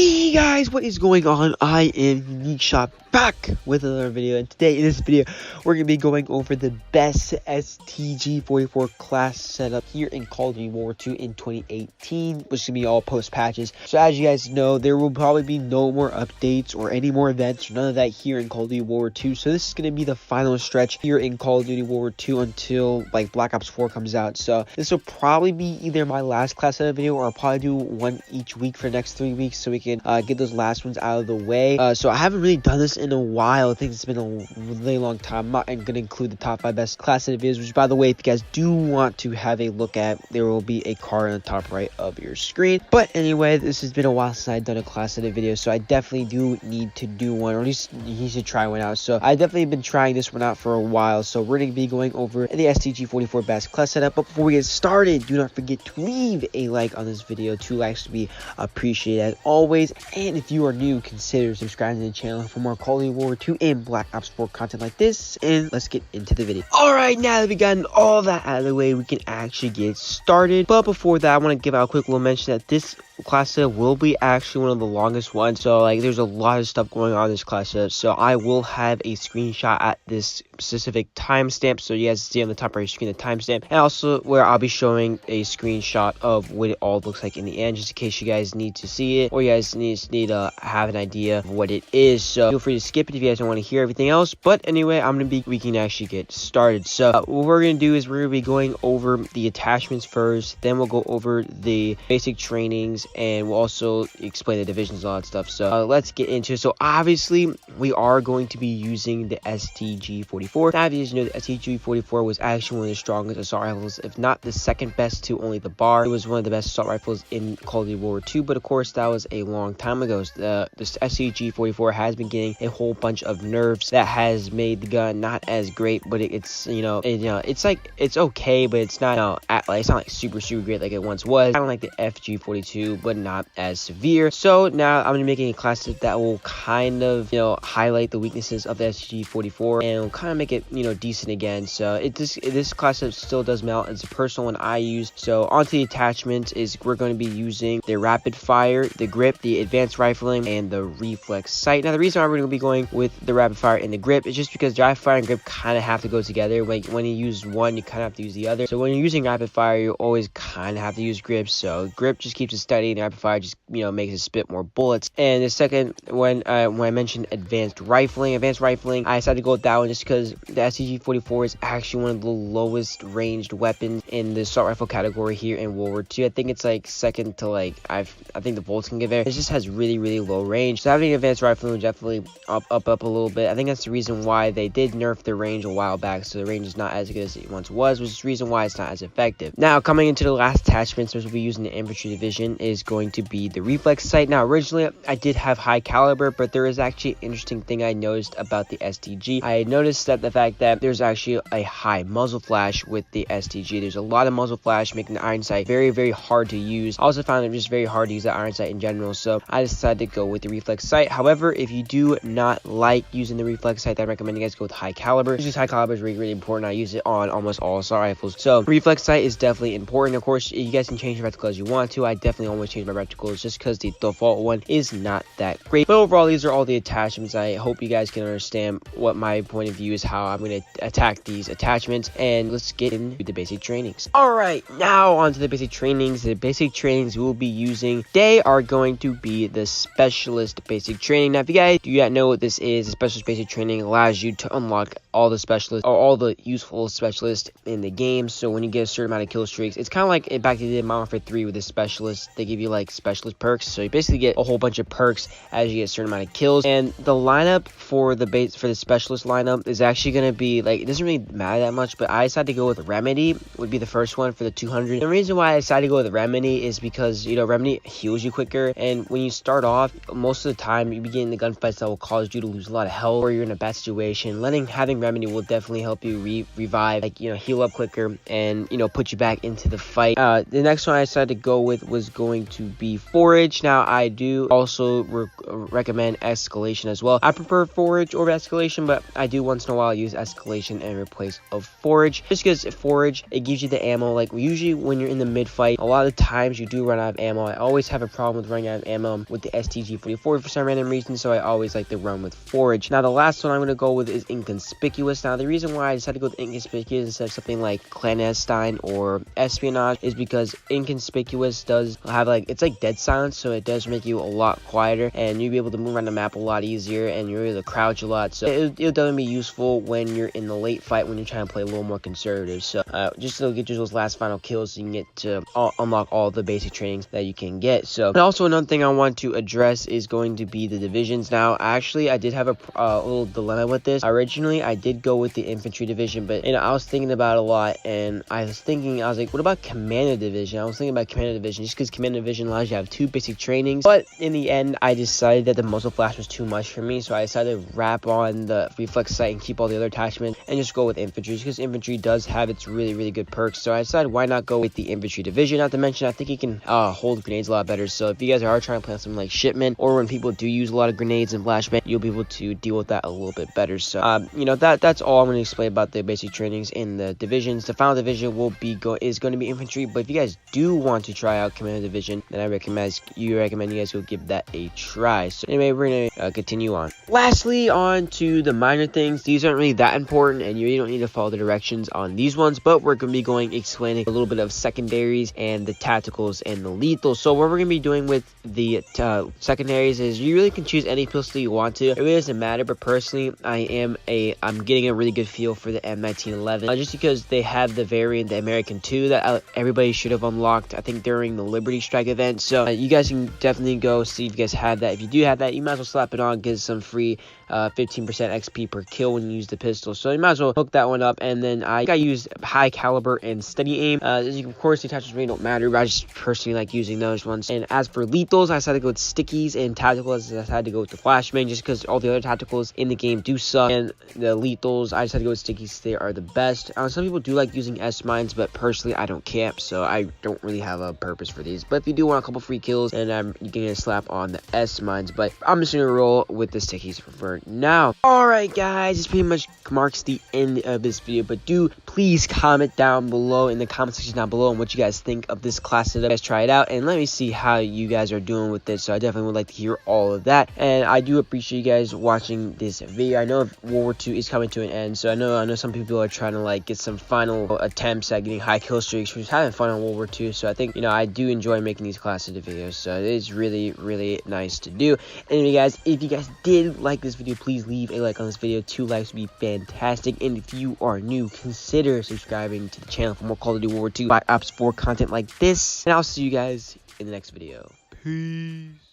Hey guys, what is going on? I am Unique Shot back with another video, and today in this video we're going to be going over the best STG44 class setup here in Cod WW2 in 2018, which is going to be all post patches. So as you guys know, there will probably be no more updates or any more events or none of that here in Call of Duty World War 2. So this is going to be the final stretch here in Call of Duty World War 2 until like Black Ops 4 comes out. So this will probably be either my last class setup video, or I'll probably do one each week for the next 3 weeks so we can get those last ones out of the way. So I haven't really done this in a while. I think it's been a really long time. I'm not going to include the top 5 best class setup videos, which by the way, if you guys do want to have a look at, there will be a card on the top right of your screen. But anyway, this has been a while since I've done a class setup video, so I definitely do need to do one, or at least you should try one out. So I definitely been trying this one out for a while, so we're going to be going over the STG44 best class setup. But before we get started, do not forget to leave a like on this video. 2 likes to be appreciated as always, and if you are new, consider subscribing to the channel for more Call of Duty World War 2 and Black Ops 4 content like this. And let's get into the video. Alright, now that we've gotten all that out of the way, we can actually get started. But before that, I want to give out a quick little mention that this class setup will be actually one of the longest ones. So like there's a lot of stuff going on in this class setup, so I will have a screenshot at this specific timestamp, so you guys see on the top right of your screen the timestamp, and also where I'll be showing a screenshot of what it all looks like in the end, just in case you guys need to see it, or you guys need to have an idea of what it is. So feel free to skip it if you guys don't want to hear everything else. But anyway, we can actually get started. So what we're gonna do is we're gonna be going over the attachments first, then we'll go over the basic trainings, and we'll also explain the divisions and all that stuff. So let's get into it. So obviously we are going to be using the STG44. Now, if you guys know, the STG44 was actually one of the strongest assault rifles, if not the second best to only the bar. It was one of the best assault rifles in Call of Duty World War 2, but of course that was a long time ago. The STG44 has been getting a whole bunch of nerfs that has made the gun not as great, but it's it's like it's okay, but it's not it's not like super great like it once was. Kind of like the FG42, but not as severe. So now I'm gonna be making a class that will kind of highlight the weaknesses of the STG44 and will kind of make it decent again. So this class still does melt. It's a personal one I use. So onto the attachments is we're going to be using the rapid fire, the grip, the advanced rifling, and the reflex sight. Now the reason why we're going to be going with the rapid fire and the grip is just because rapid fire and grip kind of have to go together. Like when you use one, you kind of have to use the other. So when you're using rapid fire, you always kind of have to use grip. So grip just keeps it steady, and rapid fire just makes it spit more bullets. And the second, when I mentioned advanced rifling, I decided to go with that one just because the STG44 is actually one of the lowest ranged weapons in the assault rifle category here in World War II. I think it's like second to I think the Bolts can get there. It just has really low range. So having advanced rifling will definitely up a little bit. I think that's the reason why they did nerf the range a while back. So the range is not as good as it once was, which is the reason why it's not as effective. Now coming into the last attachments, which we'll be using the infantry division, is going to be the reflex sight. Now originally I did have high caliber, but there is actually an interesting thing I noticed about the STG. I noticed that the fact that there's actually a high muzzle flash with the STG. There's a lot of muzzle flash, making the iron sight very hard to use. I also found it just very hard to use the iron sight in general, so I decided to go with the reflex sight. However, if you do not like using the reflex sight, I recommend you guys go with high caliber. Just high caliber is really important. I use it on almost all assault rifles, so reflex sight is definitely important. Of course, you guys can change your reticles as you want to. I definitely always change my reticles just because the default one is not that great. But overall, these are all the attachments. I hope you guys can understand what my point of view is, how I'm going to attack these attachments, and let's get into the basic trainings. Alright, now on to the basic trainings. The basic trainings we'll be using today are going to be the specialist basic training. Now if you guys do not know what this is, a specialist basic training allows you to unlock all the specialists or all the useful specialists in the game. So when you get a certain amount of kill streaks, it's kind of like back to the Modern Warfare 3 with the specialists. They give you like specialist perks, so you basically get a whole bunch of perks as you get a certain amount of kills. And the lineup for the specialist lineup is actually going to be it doesn't really matter that much, but I decided to go with Remedy. Would be the first one for the 200. The reason why I decided to go with Remedy is because Remedy heals you quicker, and when you start off, most of the time you begin the gunfights that will cause you to lose a lot of health, or you're in a bad situation. Having Remedy will definitely help you revive, heal up quicker, and put you back into the fight. The next one I decided to go with was going to be Forage. Now I do also recommend Escalation as well. I prefer Forage over Escalation, but I do once in a while use Escalation in replace of Forage, just because Forage, it gives you the ammo. Usually when you're in the mid fight, a lot of times you do run out of ammo. I always have a problem with running out of ammo with the STG44 for some random reason, so I always like to run with forage. Now the last one I'm going to go with is inconspicuous. Now the reason why I decided to go with inconspicuous instead of something like clandestine or espionage is because inconspicuous does have it's like dead silence, so it does make you a lot quieter and you'll be able to move around the map a lot easier and you're able to crouch a lot, so it'll definitely be useful when you're in the late fight, when you're trying to play a little more conservative. So just to get you those last final kills so you can get to unlock all the basic trainings that you can get. So and also another thing I want to address is going to be the divisions. Now actually I did have a little dilemma with this. Originally I did go with the infantry division, but I was thinking about it a lot, and I was like, what about commander division? I was thinking about commander division just because commander division allows you to have 2 basic trainings, but in the end I decided that the muzzle flash was too much for me, so I decided to wrap on the reflex sight and keep all the other attachments and just go with infantry because infantry does have its really good perks. So I decided why not go with the infantry division. Not to mention I think you can hold grenades a lot better, so if you guys are trying to play something like shipment, or when people do use a lot of grenades and flashbang, you'll be able to deal with that a little bit better. So that's all I'm going to explain about the basic trainings in the divisions. The final division is going to be infantry, but if you guys do want to try out commander division, then I recommend you guys go give that a try. So anyway, we're gonna continue on. Lastly, on to the minor things. These aren't really that important and you really don't need to follow the directions on these ones, but we're going to be explaining a little bit of secondaries and the tacticals and the lethals. So what we're going to be doing with the secondaries is you really can choose any pistol you want to. It really doesn't matter, but personally I'm getting a really good feel for the M1911 just because they have the variant, the American 2, that everybody should have unlocked, I think, during the Liberty Strike event. So you guys can definitely go see if you guys have that. If you do have that, you might as well slap it on, get some free 15% XP per kill when you use the pistol. So you might as well hook that one up. And then I used high caliber and steady aim. Of course, the attachments really don't matter, but I just personally like using those ones. And as for lethals, I decided to go with stickies, and tacticals, I decided to go with the flashbang just because all the other tacticals in the game do suck. And the lethals, I decided to go with stickies. They are the best. Some people do like using S-mines, but personally I don't camp, so I don't really have a purpose for these. But if you do want a couple free kills, then you can slap on the S-mines, but I'm just gonna roll with the stickies for now. Alright guys, this pretty much marks the end of this video, but do please comment down below in the comment section down below on what you guys think of this class setup. Guys, try it out and let me see how you guys are doing with this. So I definitely would like to hear all of that, and I do appreciate you guys watching this video. I know World War II is coming to an end, so I know some people are trying to get some final attempts at getting high kill streaks, which is having fun on World War II. So I think I do enjoy making these class setup videos, so it is really nice to do. Anyway guys, if you guys did like this video, please leave a like on this video. 2 likes would be fantastic, and if you are new, consider subscribing to the channel for more Call of Duty World War II Black Ops 4 content like this, and I'll see you guys in the next video. Peace.